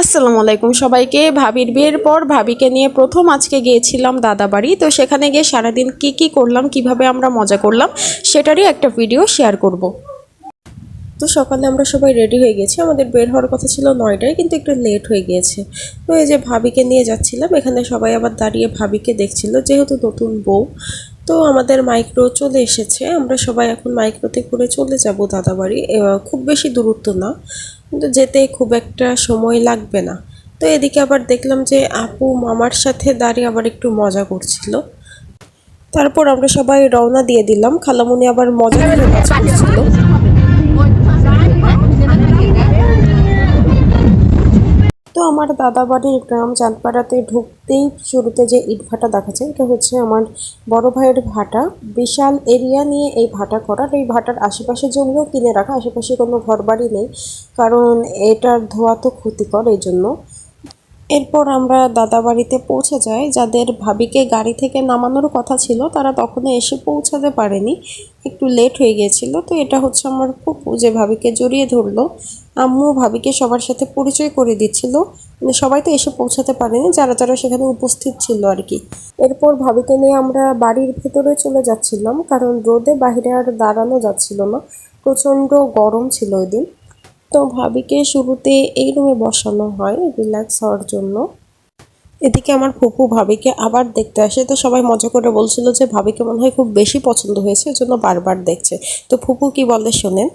আসসালামু আলাইকুম সবাইকে। ভাবির বিয়ের পর ভাবিকে নিয়ে প্রথম আজকে গিয়েছিলাম দাদা বাড়ি। তো সেখানে গিয়ে সারাদিন কি করলাম, কিভাবে আমরা মজা করলাম সেটারই একটা ভিডিও শেয়ার করব। তো সকালে আমরা সবাই রেডি হয়ে গেছি। আমাদের বের হওয়ার কথা ছিল 9টায়, কিন্তু একটু লেট হয়ে গিয়েছে। তো এই যে ভাবিকে নিয়ে যাচ্ছিলাম, এখানে সবাই আবার দাঁড়িয়ে ভাবিকে দেখছিল, যেহেতু নতুন বউ। তো আমাদের মাইক্রো চলে এসেছে, আমরা সবাই এখন মাইক্রোতে করে চলে যাব দাদা বাড়ি। খুব বেশি দূরত্ব না, কিন্তু যেতে খুব একটা সময় লাগবে না। তো এদিকে আবার দেখলাম যে আপু মামার সাথে দাঁড়িয়ে আবার একটু মজা করছিল। তারপর আমরা সবাই রওনা দিয়ে দিলাম। খালামুনি আবার মজা করে নাচ করছিল। তো আমার দাদা বাড়ির গ্রাম চাঁদপাড়াতে ঢুকতেই শুরুতে যে ইটভাটা দেখা যায়, এটা হচ্ছে আমার বড় ভাইয়ের ভাটা। বিশাল এরিয়া নিয়ে এই ভাটা করা। এই ভাটার আশেপাশে জমিও কিনে রাখা, আশেপাশে কোনো ঘরবাড়ি নেই, কারণ এটার ধোঁয়া তো ক্ষতিকর, এই জন্য। এরপর আমরা দাদা বাড়িতে পৌঁছে যাই। যাদের ভাবিকে গাড়ি থেকে নামানোর কথা ছিল তারা তখনও এসে পৌঁছাতে পারেনি, একটু লেট হয়ে গিয়েছিল। তো এটা হচ্ছে আমার ফুপু, যে ভাবিকে জড়িয়ে ধরলো। আম্মু ভাবিকে সবার সাথে পরিচয় করে দিচ্ছিল, মানে সবাই তো এসে পৌঁছাতে পারেনি, যারা যারা সেখানে উপস্থিত ছিল আর কি। এরপর ভাবিকে নিয়ে আমরা বাড়ির ভেতরে চলে যাচ্ছিলাম, কারণ রোদে বাইরে আর দাঁড়ানো যাচ্ছিল না, প্রচণ্ড গরম ছিল ওই দিন। তো ভাবিকে শুরুতে এই রুমে বসানো হয় রিল্যাক্স হওয়ার জন্য। এদিকে আমার ফুপু ভাবিকে আবার দেখতে আসে। তো সবাই মজা করে বলছিল যে ভাবিকে মনে হয় খুব বেশি পছন্দ হয়েছে, এজন্য বারবার দেখছে। তো ফুপু কি বলে শোনেন।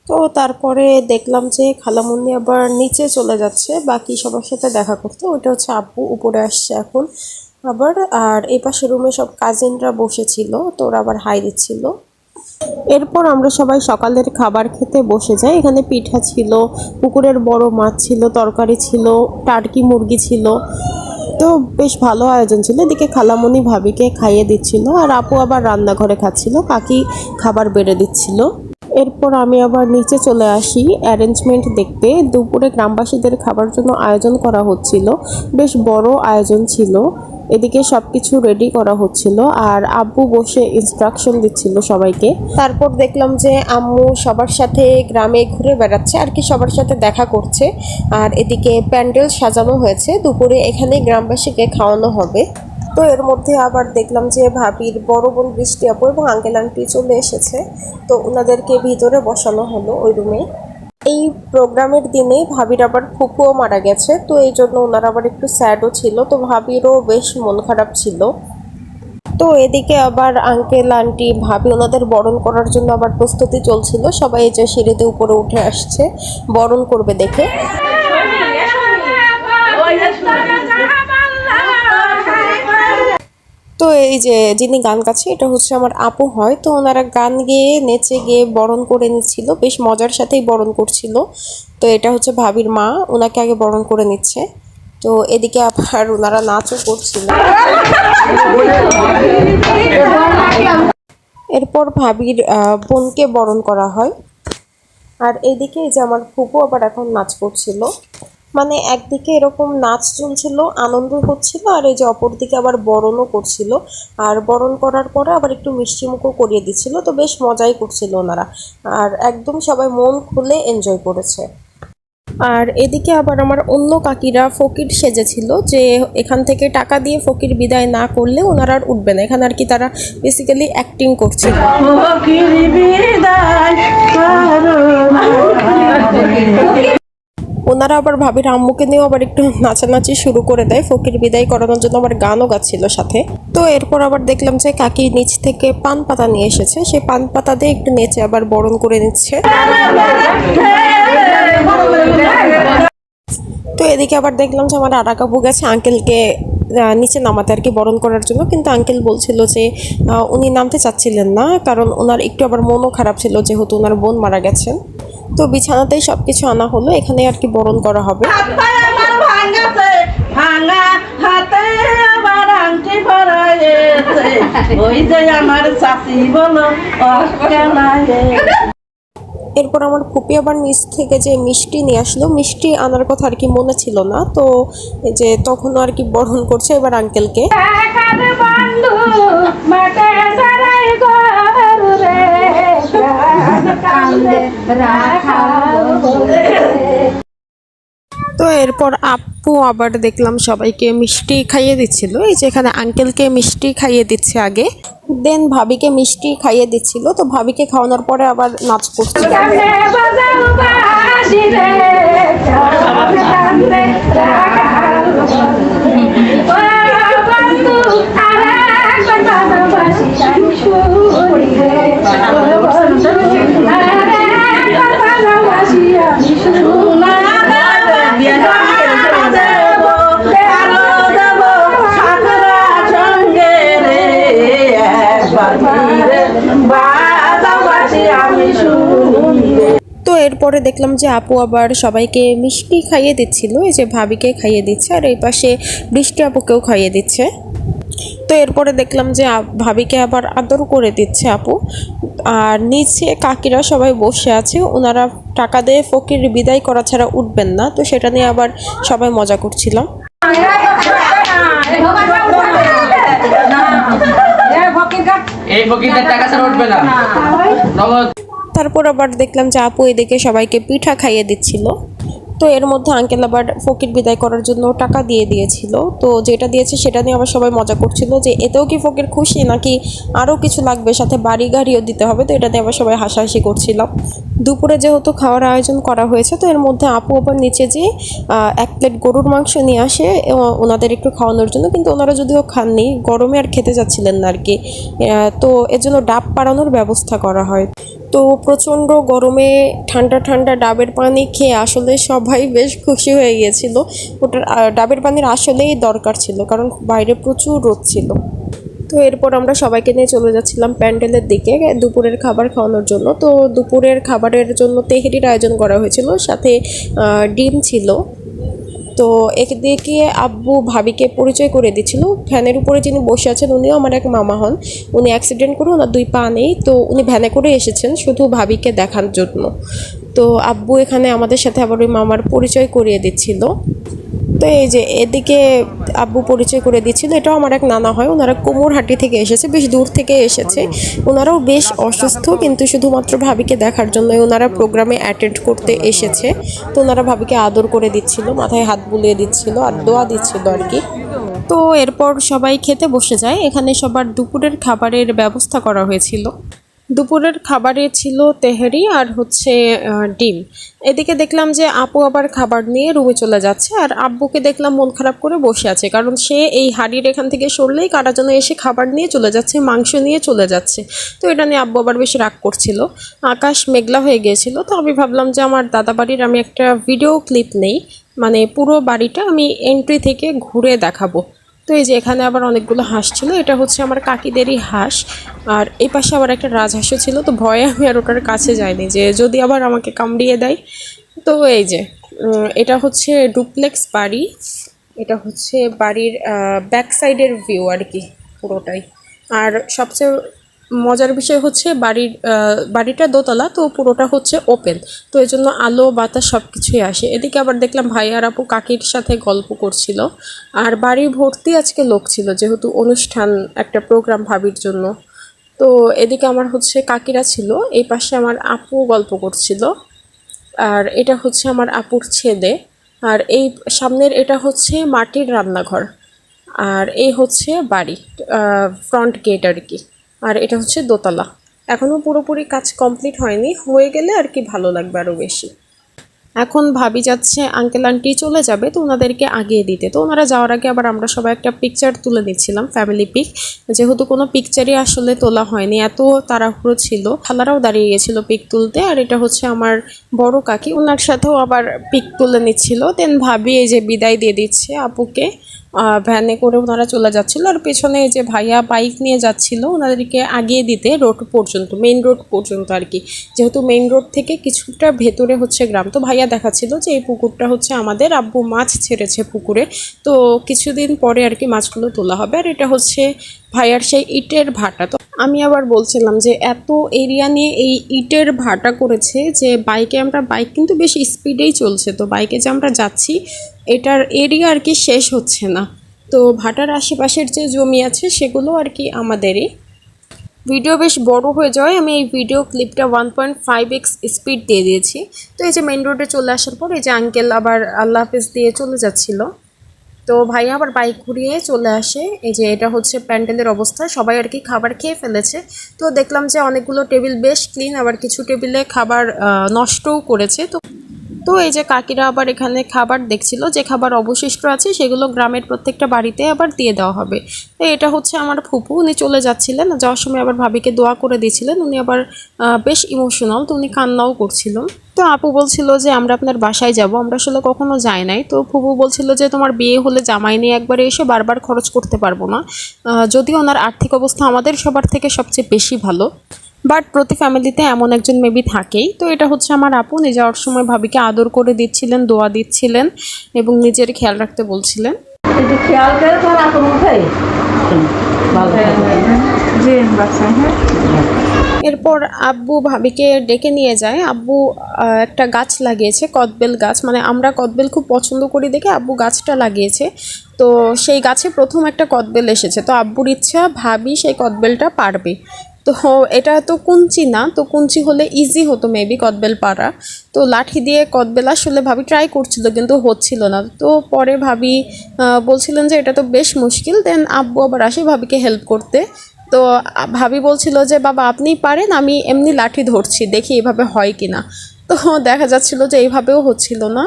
তো তারপরে দেখলাম যে খালামুন্নি আবার নিচে চলে যাচ্ছে বাকি সবার সাথে দেখা করতে। ওইটা হচ্ছে আব্বু উপরে আসছে এখন আবার। আর এই পাশে রুমে সব কাজিনরা বসেছিল, তো ওরা আবার হাই দিচ্ছিল। এরপর আমরা সবাই সকালের খাবার খেতে বসে যাই। এখানে পিঠা ছিল, পুকুরের বড় মাছ ছিল, তরকারি ছিল, টার্কি মুরগি ছিল। তো বেশ ভালো আয়োজন ছিল। এদিকে খালামণি ভাবিকে খাইয়ে দিচ্ছিল, আর আপু আবার রান্নাঘরে খাচ্ছিল, কাকি খাবার বেড়ে দিচ্ছিল। এরপর আমি আবার নিচে চলে আসি অ্যারেঞ্জমেন্ট দেখতে। দুপুরে গ্রামবাসীদের খাবার জন্য আয়োজন করা হচ্ছিল, বেশ বড় আয়োজন ছিল। এদিকে সবকিছু রেডি করা হচ্ছিল, আর আব্বু বসে ইনস্ট্রাকশন দিচ্ছিল সবাইকে। তারপর দেখলাম যে আম্মু সবার সাথে গ্রামে ঘুরে বেড়াচ্ছে আর কি, সবার সাথে দেখা করছে। আর এদিকে প্যান্ডেল সাজানো হয়েছে, দুপুরে এখানে গ্রামবাসীকে খাওয়ানো হবে। তো এর মধ্যে আবার দেখলাম যে ভাবির বড় বোন বৃষ্টি আপু এবং আঙ্কেল আন্টি চলে এসেছে। তো ওনাদেরকে ভিতরে বসানো হলো ওই রুমে। এই প্রোগ্রামের দিনে ভাবির আবার ফুপুও মারা গেছে, তো এই জন্য ওনারা আবার একটু স্যাডও ছিল। তো ভাবিরও বেশ মন খারাপ ছিল। তো এদিকে আবার আঙ্কেল আন্টি ভাবি ওনাদের বরণ করার জন্য আবার প্রস্তুতি চলছিল। সবাই এই যে সিঁড়িতে উপরে উঠে আসছে বরণ করবে দেখে। তো এই যে যিনি গান গাচ্ছে এটা হচ্ছে আমার আপু হয়। তো ওনারা গান গেয়ে নেচে গিয়ে বরণ করে নিচ্ছিল, বেশ মজার সাথেই বরণ করছিল। তো এটা হচ্ছে ভাবির মা, ওনাকে আগে বরণ করে নিচ্ছে। তো এদিকে আবার ওনারা নাচও করছিল। এরপর ভাবির বোনকে বরণ করা হয়। আর এইদিকে এই যে আমার ফুপু আবার এখন নাচ করছিল, মানে একদিকে এরকম নাচ চলছিল, আনন্দ হচ্ছিল, আর এই যে অপরদিকে আবার বরণও করছিল। আর বরণ করার পরে আবার একটু মিষ্টিমুখও করিয়ে দিচ্ছিল। তো বেশ মজাই করছিল ওনারা, আর একদম সবাই মন খুলে এনজয় করেছে। আর এদিকে আবার আমার অন্য কাকিরা ফকির সেজেছিল, যে এখান থেকে টাকা দিয়ে ফকির বিদায় না করলে ওনারা আর উঠবে না এখানে আর কি। তারা বেসিক্যালি অ্যাক্টিং করছিল। ওনারা আবার ভাবির আম্মুকে নিয়েও আবার একটু নাচানাচি শুরু করে দেয়, ফকির বিদায় করানোর জন্য আবার গানও গাচ্ছিল সাথে। তো এরপর আবার দেখলাম যে কাকি নিচ থেকে পান পাতা নিয়ে এসেছে, সেই পান পাতা দিয়ে একটু নেচে আবার বরণ করে নিচ্ছে। তো এদিকে আবার দেখলাম যে আমার আরাক আপু গেছে আঙ্কেলকে নিচে নামাতে আর কি বরণ করার জন্য, কিন্তু আঙ্কেল বলছিল যে উনি নামতে চাচ্ছিলেন না, কারণ ওনার একটু আবার মনও খারাপ ছিল যেহেতু ওনার বোন মারা গেছেন। তো বিছানাতেই সবকিছু আনা হলো, এখানে আর কি বরণ করা হবে। এরপর আমার ফুপি আবার নিচ থেকে যে মিষ্টি নিয়ে আসলো, মিষ্টি আনার কথা আর কি মনে ছিল না। তো এই যে তখন আর কি বরণ করছে এবার আঙ্কেলকে। তো এরপর আপু আবার দেখলাম সবাইকে মিষ্টি খাইয়ে দিচ্ছিল, এই যে এখানে আঙ্কেলকে মিষ্টি খাইয়ে দিচ্ছে আগে, দেন ভাবিকে মিষ্টি খাইয়ে দিচ্ছিল। তো ভাবিকে খাওয়ানোর পরে আবার নাচ করছিল। তো এরপরে দেখলাম যে আপু আবার সবাইকে মিষ্টি খাইয়ে দিচ্ছিল, এই যে ভাবিকে খাইয়ে দিচ্ছে আর এই পাশে বৃষ্টি আপুকেও খাইয়ে দিচ্ছে। তো এরপরে দেখলাম যে ভাবিকে আবার আদর করে দিচ্ছে আপু। আর নিচে কাকিরা সবাই বসে আছে, ওনারা টাকা দিয়ে ফকির বিদায় করা ছাড়া উঠবেন না, তো সেটা নিয়ে আবার সবাই মজা করছিলাম। তারপর আবার দেখলাম যে আপু এদিকে সবাইকে পিঠা খাইয়ে দিচ্ছিল। তো এর মধ্যে আঙ্কেল আবার ফকির বিদায় করার জন্য টাকা দিয়ে দিয়েছিল, তো যেটা দিয়েছে সেটা নিয়ে আবার সবাই মজা করছিল যে এতেও কি ফকির খুশি নাকি আরও কিছু লাগবে, সাথে বাড়ি গাড়িও দিতে হবে। তো এটা নিয়ে আবার সবাই হাসাহাসি করছিলাম। দুপুরে যেহেতু খাওয়ার আয়োজন করা হয়েছে, তো এর মধ্যে আপু আবার নিচে যে 1 প্লেট গরুর মাংস নিয়ে আসে ওনাদের একটু খাওয়ানোর জন্য, কিন্তু ওনারা যদিও খাননি, গরমে আর খেতে যাচ্ছিলেন না আর কি। তো এর জন্য ডাব পাড়ানোর ব্যবস্থা করা হয়। তো প্রচণ্ড গরমে ঠান্ডা ঠান্ডা ডাবের পানি খেয়ে আসলে সবাই বেশ খুশি হয়ে গিয়েছিল। ওটার ডাবের পানির আসলেই দরকার ছিল, কারণ বাইরে প্রচুর রোদ ছিল। তো এরপর আমরা সবাইকে নিয়ে চলে যাচ্ছিলাম প্যান্ডেলের দিকে দুপুরের খাবার খাওয়ানোর জন্য। তো দুপুরের খাবারের জন্য তেহরির আয়োজন করা হয়েছিল, সাথে ডিম ছিল। তো একদিকে আব্বু ভাবিকে পরিচয় করে দিচ্ছিল। ভ্যানের উপরে যিনি বসে আছেন উনিও আমার এক মামা হন। উনি অ্যাক্সিডেন্ট করে ওনার 2 পা নেই, তো উনি ভ্যানে করে এসেছেন শুধু ভাবিকে দেখার জন্য। তো আব্বু এখানে আমাদের সাথে আবার ওই মামার পরিচয় করিয়ে দিচ্ছিল। তো এই যে এদিকে আব্বু পরিচয় করে দিচ্ছিল, এটাও আমার এক নানা হয়, ওনারা কোমরহাটি থেকে এসেছে, বেশ দূর থেকে এসেছে। ওনারাও বেশ অসুস্থ, কিন্তু শুধুমাত্র ভাবিকে দেখার জন্য ওনারা প্রোগ্রামে অ্যাটেন্ড করতে এসেছে। তো ওনারা ভাবিকে আদর করে দিচ্ছিল, মাথায় হাত বুলিয়ে দিচ্ছিল আর দোয়া দিচ্ছিল আর কি। তো এরপর সবাই খেতে বসে যায়। এখানে সবার দুপুরের খাবারের ব্যবস্থা করা হয়েছিল। দুপুরের খাবারে ছিল তেহারি আর হচ্ছে ডিম। এদিকে দেখলাম যে আপু আবার খাবার নিয়ে রুমে চলে যাচ্ছে, আর আব্বুকে দেখলাম মন খারাপ করে বসে আছে, কারণ সে এই হাঁড়ির এখান থেকে সরলেই কারা যেন এসে খাবার নিয়ে চলে যাচ্ছে, মাংস নিয়ে চলে যাচ্ছে। তো এটা নিয়ে আব্বু আবার বেশি রাগ করছিল। আকাশ মেঘলা হয়ে গিয়েছিল, তো আমি ভাবলাম যে আমার দাদা বাড়ির আমি একটা ভিডিও ক্লিপ নেই, মানে পুরো বাড়িটা আমি এন্ট্রি থেকে ঘুরে দেখাবো। তো এই যে এখানে আবার অনেকগুলো হাঁস ছিল, এটা হচ্ছে আমার কাকিদেরই হাঁস। আর এই পাশে আবার একটা রাজহাঁসও ছিল, তো ভয়ে আমি আর ওটার কাছে যাইনি যে যদি আবার আমাকে কামড়িয়ে দেয়। তো এই যে এটা হচ্ছে ডুপ্লেক্স বাড়ি, এটা হচ্ছে বাড়ির ব্যাক সাইডের ভিউ আর কি পুরোটাই। আর সবচেয়ে মজার বিষয় হচ্ছে বাড়িটা দোতলা, তো পুরোটা হচ্ছে ওপেন, তো এই জন্য আলো বাতাস সব কিছুই আসে। এদিকে আবার দেখলাম ভাই আর আপু কাকির সাথে গল্প করছিল। আর বাড়ি ভর্তি আজকে লোক ছিল, যেহেতু অনুষ্ঠান একটা প্রোগ্রাম ভাবির জন্য। তো এদিকে আমার হচ্ছে কাকিরা ছিল, এই পাশে আমার আপু গল্প করছিল। আর এটা হচ্ছে আমার আপুর ছেলে। আর এই সামনের এটা হচ্ছে মাটির রান্নাঘর। আর এই হচ্ছে বাড়ি, ফ্রন্ট গেট আর কি। আর এটা হচ্ছে দোতলা। এখনও পুরোপুরি কাজ কমপ্লিট হয়নি, হয়ে গেলে আর কি ভালো লাগবে আরও বেশি। এখন ভাবি যাচ্ছে আঙ্কেল আন্টি চলে যাবে, তো ওনাদেরকে আগিয়ে দিতে। তো ওনারা যাওয়ার আগে আবার আমরা সবাই একটা পিকচার তুলে নিচ্ছিলাম, ফ্যামিলি পিক। যেহেতু কোনো পিকচারই আসলে তোলা হয়নি, এত তাড়াহুড়ো ছিল, খালারাও দাঁড়িয়ে গেছিল পিক তুলতে। আর এটা হচ্ছে আমার বড় কাকি, ওনার সাথেও আবার পিক তুলে নিচ্ছিল। দেন ভাবি এই যে বিদায় দিয়ে দিচ্ছে আপুকে, ভ্যানে করে ওনারা চলে যাচ্ছিল। আর পেছনে যে ভাইয়া বাইক নিয়ে যাচ্ছিল ওনাদেরকে আগিয়ে দিতে রোড পর্যন্ত, মেইন রোড পর্যন্ত আর কি। যেহেতু মেইন রোড থেকে কিছুটা ভেতরে হচ্ছে গ্রাম, তো ভাইয়া দেখাচ্ছিল যে এই পুকুরটা হচ্ছে আমাদের, আব্বু মাছ ছেড়েছে পুকুরে, তো কিছুদিন পরে আর কি মাছগুলো তোলা হবে। আর এটা হচ্ছে ভাইয়ার সেই ইটের ভাটা। তো আমি আবার বলছিলাম যে এত এরিয়া নিয়ে এই ইটের ভাটা করেছে যে বাইক কিন্তু বেশ স্পিডেই চলছে, তো বাইকে যে আমরা যাচ্ছি এটার এরিয়া আর কি শেষ হচ্ছে না। তো ভাটার আশেপাশের যে জমি আছে সেগুলো আর কি আমাদেরই। ভিডিও বেশ বড় হয়ে যাওয়ায় আমি এই ভিডিও ক্লিপটা 1.5x স্পিড দিয়ে দিয়েছি। তো এই যে মেইন রোডে চলে আসার পর এই যে আঙ্কেল আবার আল্লাহ হাফেজ দিয়ে চলে যাচ্ছিল। তো ভাইয়া আবার বাইক ঘুরিয়ে চলে আসে। এই যে এটা হচ্ছে প্যান্ডেলের অবস্থা, সবাই আর কি খাবার খেয়ে ফেলেছে। তো দেখলাম যে অনেকগুলো টেবিল বেশ ক্লিন, আবার কিছু টেবিলে খাবার নষ্টও করেছে। তো তো এই যে কাকিরা আবার এখানে খাবার দেখছিল, যে খাবার অবশিষ্ট আছে সেগুলো গ্রামের প্রত্যেকটা বাড়িতে আবার দিয়ে দেওয়া হবে। তো এটা হচ্ছে আমার ফুপু, উনি চলে যাচ্ছিলেন, যাওয়ার সময় আবার ভাবিকে দোয়া করে দিয়েছিলেন। উনি আবার বেশ ইমোশনাল, তো উনি কান্নাও করছিল। তো আপু বলছিল যে আমরা আপনার বাসায় যাব, আমরা আসলে কখনো যাই নাই। তো ফুপু বলছিল যে তোমার বিয়ে হলে জামাই নিয়ে একবারে এসে বারবার খরচ করতে পারবো না, যদিও ওনার আর্থিক অবস্থা আমাদের সবার থেকে সবচেয়ে বেশি ভালো, বাট প্রতি ফ্যামিলিতে এমন একজন মেবি থাকেই। তো এটা হচ্ছে আমার আপু, নিয়ে যাওয়ার সময় ভাবিকে আদর করে দিচ্ছিলেন, দোয়া দিচ্ছিলেন এবং নিজের খেয়াল রাখতে বলছিলেন। খেয়াল করে তোর আপন উঠাই এরপর আব্বু ভাবিকে ডেকে নিয়ে যায়। আব্বু একটা গাছ লাগিয়েছে, কদবেল গাছ, মানে আমরা কদবেল খুব পছন্দ করি দেখে আব্বু গাছটা লাগিয়েছে। তো সেই গাছে প্রথম একটা কদবেল এসেছে, তো আব্বুর ইচ্ছা ভাবি সেই কদবেলটা পারবে। তো এটা তো কুঞ্চি না, তো কুঞ্চি হলে ইজি হতো মেবি কদবেল পারা। তো লাঠি দিয়ে কদবেল আসলে ভাবি ট্রাই করছিল কিন্তু হচ্ছিল না। তো পরে ভাবি বলছিলেন যে এটা তো বেশ মুশকিল, দেন আব্বু আবার আসে ভাবিকে হেল্প করতে। তো ভাবি বলছিল যে বাবা আপনিই পারেন, আমি এমনি লাঠি ধরছি, দেখি এভাবে হয় কি না। তো দেখা যাচ্ছিল যে এইভাবেও হচ্ছিল না।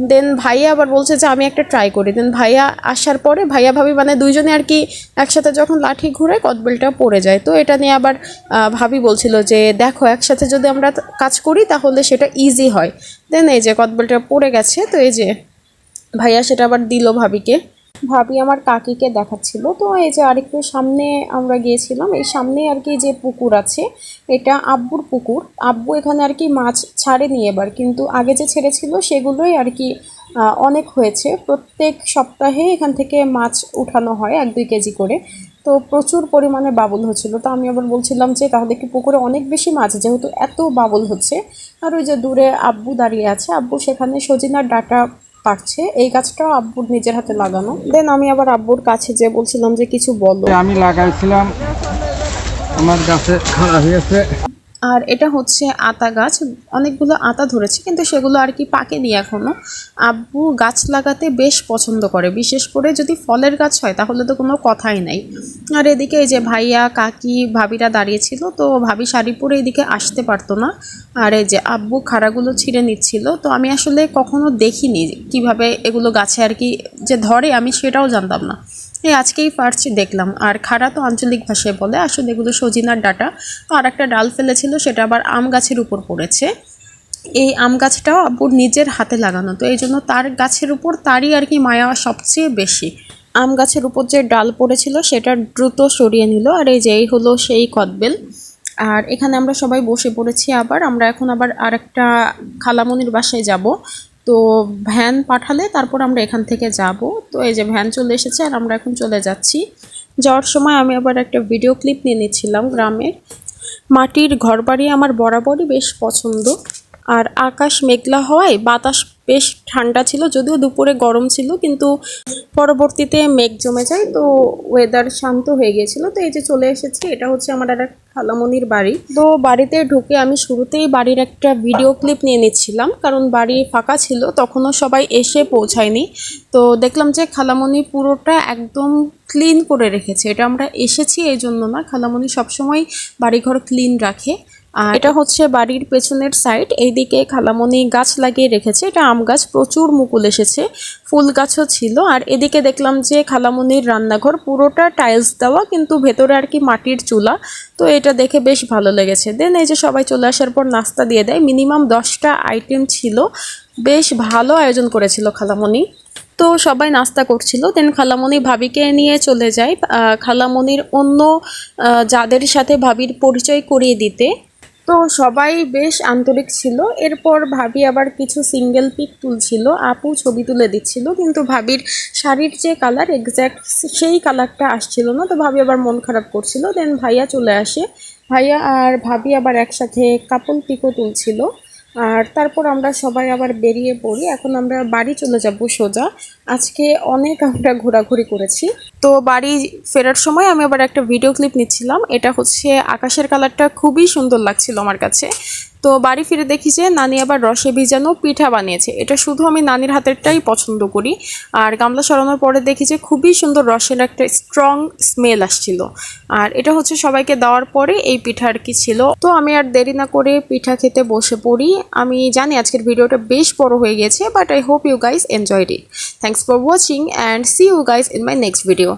দেন ভাইয়া আবার বলছে যে আমি একটা ট্রাই করি। দেন ভাইয়া আসার পরে ভাইয়া ভাবি মানে দুইজনে আর কি একসাথে যখন লাঠি ঘুরে কদবেলটা পড়ে যায়। তো এটা নিয়ে আবার ভাবি বলছিল যে দেখো একসাথে যদি আমরা কাজ করি তাহলে সেটা ইজি হয়। দেন এই যে কদবেলটা পড়ে গেছে, তো এই যে ভাইয়া সেটা আবার দিল ভাবিকে। ভাবি আমার কাকিকে দেখাচ্ছিল। তো এই যে আরেকটু সামনে আমরা গিয়েছিলাম, এই সামনে আর কি যে পুকুর আছে এটা আব্বুর পুকুর। আব্বু এখানে আর কি মাছ ছাড়েনি এবার, কিন্তু আগে যে ছেড়েছিল সেগুলোই আর কি অনেক হয়েছে। প্রত্যেক সপ্তাহে এখান থেকে মাছ উঠানো হয় 1-2 কেজি করে। তো প্রচুর পরিমাণে বাবুল হচ্ছিল। তো আমি আবার বলছিলাম যে তাহলে কি পুকুরে অনেক বেশি মাছ, যেহেতু এত বাবুল হচ্ছে। আর ওই যে দূরে আব্বু দাঁড়িয়ে আছে, আব্বু সেখানে সজিনার ডাঁটা পারছে, এই গাছটাও আব্বুর নিজের হাতে লাগানো। দেন আমি আবার আব্বুর কাছে যে বলছিলাম যে কিছু বলো। আমি লাগাইছিলাম, আমার গাছে খারাপ হয়েছে। আর এটা হচ্ছে আতা গাছ, অনেকগুলো আতা ধরেছে কিন্তু সেগুলো আর কি পাকেনি এখনো। আব্বু গাছ লাগাতে বেশ পছন্দ করে, বিশেষ করে যদি ফলের গাছ হয় তাহলে তো কোনো কথাই নাই। আর এদিকে এই যে ভাইয়া কাকি ভাবিরা দাঁড়িয়েছিল, তো ভাবি শাড়ি পরে এদিকে আসতে পারতো না। আর এই যে আব্বু খাড়াগুলো ছিঁড়ে নিচ্ছিল। তো আমি আসলে কখনো দেখিনি কিভাবে এগুলো গাছে আর কি যে ধরে, আমি সেটাও জানতাম না, এই আজকেই ফার্স্ট দেখলাম। আর খাড়া তো আঞ্চলিক ভাষায় বলে, আসলে এগুলো সজিনার ডাঁটা। তো আর একটা ডাল ফেলেছিল, সেটা আবার আম গাছের উপর পড়েছে। এই আম গাছটাও আব্বুর নিজের হাতে লাগানো, তো এই জন্য তার গাছের উপর তারই আর কি মায়া সবচেয়ে বেশি। আম গাছের উপর যে ডাল পড়েছিল সেটা দ্রুত সরিয়ে নিল। আর এই যে এই হলো সেই কদবেল। আর এখানে আমরা সবাই বসে পড়েছি। আবার আমরা এখন আবার আরেকটা খালামণির বাসায় যাব। তো ভ্যান পাঠালে তারপর আমরা এখান থেকে যাব। তো এই যে ভ্যান চলে এসেছে আর আমরা এখন চলে যাচ্ছি। যাওয়ার সময় আমি আবার একটা ভিডিও ক্লিপ নিয়ে নিচ্ছিলাম গ্রামের। মাটির ঘরবাড়ি আমার বরাবরই বেশ পছন্দ। আর আকাশ মেঘলা হওয়ায় বাতাস বেশ ঠান্ডা ছিল, যদিও দুপুরে গরম ছিল, কিন্তু পরবর্তীতে মেঘ জমে যায়, তো ওয়েদার শান্ত হয়ে গিয়েছিল। তো এই যে চলে এসেছি, এটা হচ্ছে আমার একটা খালামণির বাড়ি। তো বাড়িতে ঢুকে আমি শুরুতেই বাড়ির একটা ভিডিও ক্লিপ নিয়ে নিচ্ছিলাম, কারণ বাড়ি ফাঁকা ছিল, তখনও সবাই এসে পৌঁছায়নি। তো দেখলাম যে খালামণি পুরোটা একদম ক্লিন করে রেখেছে। এটা আমরা এসেছি এই জন্য না, খালামণি সবসময় বাড়িঘর ক্লিন রাখে। আর এটা হচ্ছে বাড়ির পেছনের সাইড, এইদিকে খালামণি গাছ লাগিয়ে রেখেছে, এটা আম গাছ, প্রচুর মুকুল এসেছে, ফুল গাছও ছিল। আর এদিকে দেখলাম যে খালামণির রান্নাঘর পুরোটা টাইলস দেওয়া, কিন্তু ভেতরে আর কি মাটির চুলা। তো এটা দেখে বেশ ভালো লেগেছে। দেন এই যে সবাই চলে আসার পর নাস্তা দিয়ে দেয়, মিনিমাম 10টা আইটেম ছিল, বেশ ভালো আয়োজন করেছিল খালামণি। তো সবাই নাস্তা করছিল, দেন খালামণি ভাবিকে নিয়ে চলে যায় খালামণির অন্য যাদের সাথে ভাবির পরিচয় করিয়ে দিতে। তো সবাই বেশ আন্তরিক ছিল। এরপর ভাবি আবার কিছু সিঙ্গেল পিক তুলছিল, আপু ছবি তুলে দিচ্ছিল, কিন্তু ভাবির শাড়ির যে কালার এক্স্যাক্ট সেই কালারটা আসছিল না। তো ভাবি আবার মন খারাপ করছিল। দেন ভাইয়া চলে আসে, ভাইয়া আর ভাবি আবার একসাথে কাপল পিকও তুলছিল। আর তারপর আমরা সবাই আবার বেরিয়ে পড়ি। এখন আমরা বাড়ি চলে যাব সোজা। আজকে অনেক আমরা ঘোরাঘুরি করেছি। তো বাড়ি ফেরার সময় আমি আবার একটা ভিডিও ক্লিপ নিচ্ছিলাম। এটা হচ্ছে আকাশের কালারটা খুবই সুন্দর লাগছিল আমার কাছে। তো বাড়ি ফিরে দেখি যে নানি আবার রসে ভিজানো পিঠা বানিয়েছে। এটা শুধু আমি নানির হাতেরটাই পছন্দ করি। আর গামলা সরানোর পরে দেখি যে খুবই সুন্দর রসের একটা স্ট্রং স্মেল আসছিল। আর এটা হচ্ছে সবাইকে দেওয়ার পরে এই পিঠা আর কি ছিল। তো আমি আর দেরি না করে পিঠা খেতে বসে পড়ি। আমি জানি আজকের ভিডিওটা বেশ বড় হয়ে গেছে, but I hope you guys enjoyed it. Thanks for watching and see you guys in my next video.